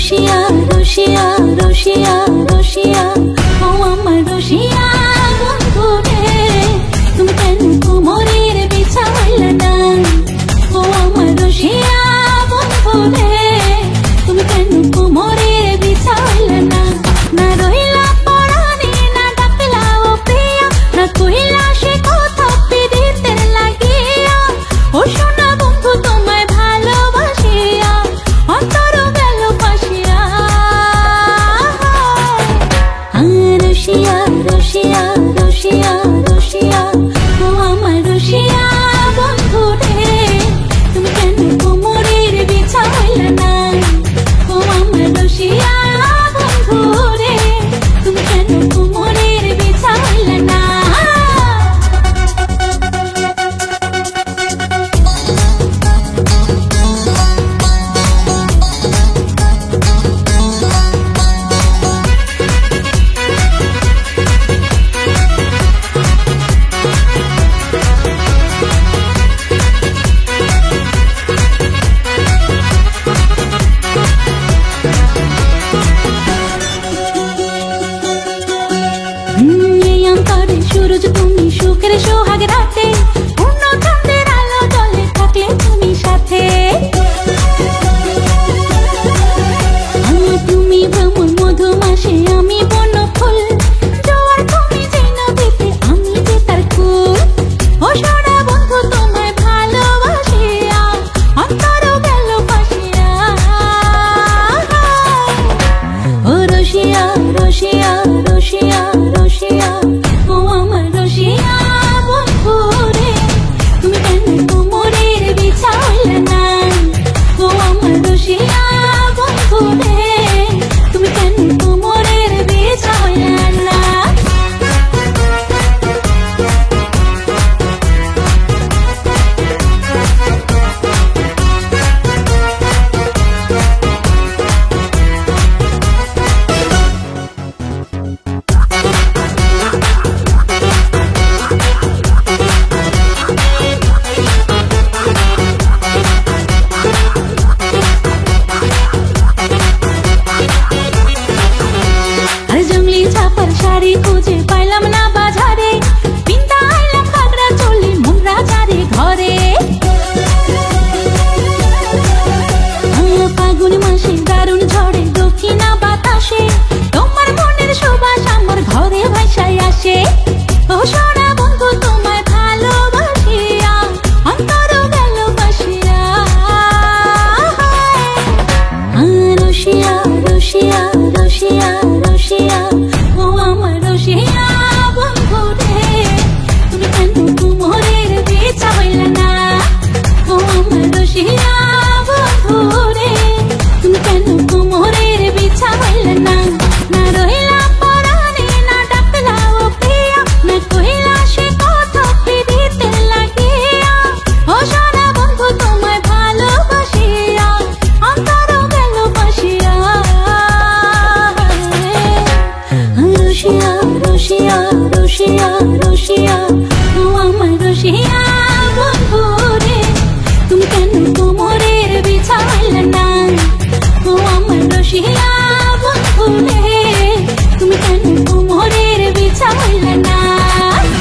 রসিয়া রসিয়া রসিয়া রসিয়া ও আমার রসিয়া বন্ধু রে তুমি কেন কোমরের বিছাইলা না ও আমার রসিয়া বন্ধু রে তুমি কেন কোমরের বিছাইলা না না রইলা পরাণে না ডাকলা ও প্রিয়া না কইলা সে কথা পিরিতের লাগিয়া ও সোনা বন্ধু তোমায় ভালোবাসিয়া অন্তর রসিয়া রসিয়া রসিয়া রসিয়া ও আমার রসিয়া বন্ধু রে তুমি কেন কোমরের বিছাইলা না ও আমার রসিয়া বন্ধু রে তুমি কেন কোমরের বিছাইলা না सूरज तुमी सुखेर सोहाग राते पूर्ण चाँदेर आलो जले थाकले तुमी साथे तुमी भ्रमर मधुमासे आमी बन फुल जोयार तुमी जेई नदीते आमी जे तार कूल ओ सोना बंधु तोमाय भालोबासिया अंतर गेल फासिया ओ रसिया रसिया रसिया रसिया শাড়ি খুঁজে পাইলাম না বাজারে পিন্তা আইলাম খাগড়া চলি মুন্দ্রা চারে ঘরে ফাগুন মাসে দারুণ ঝড়ে দক্ষিণা বাতাসে তোমার মনের সুবাস আমার ঘরে ভাসায় আসে ও সোনা বন্ধু তোমায় ভালোবাসিয়া অন্তর গেল ফাসিয়া রসিয়া রসিয়া রসিয়া রসিয়া ও আমার রসিয়া বন্ধু রে তুমি কেন কোমরের বিছাইলা না ও আমার রসিয়া বন্ধু রে তুমি কেন কোমরের বিছাইলা না না রইলা পরাণে না ডাকলা ও প্রিয়া না কইলা সে কথা পিরিতের লাগিয়া ও সোনা বন্ধু তোমায় ভালোবাসিয়া অন্তর গেল ফাসিয়া রসিয়া রসিয়া রসিয়া রসিয়া ও আমার রসিয়া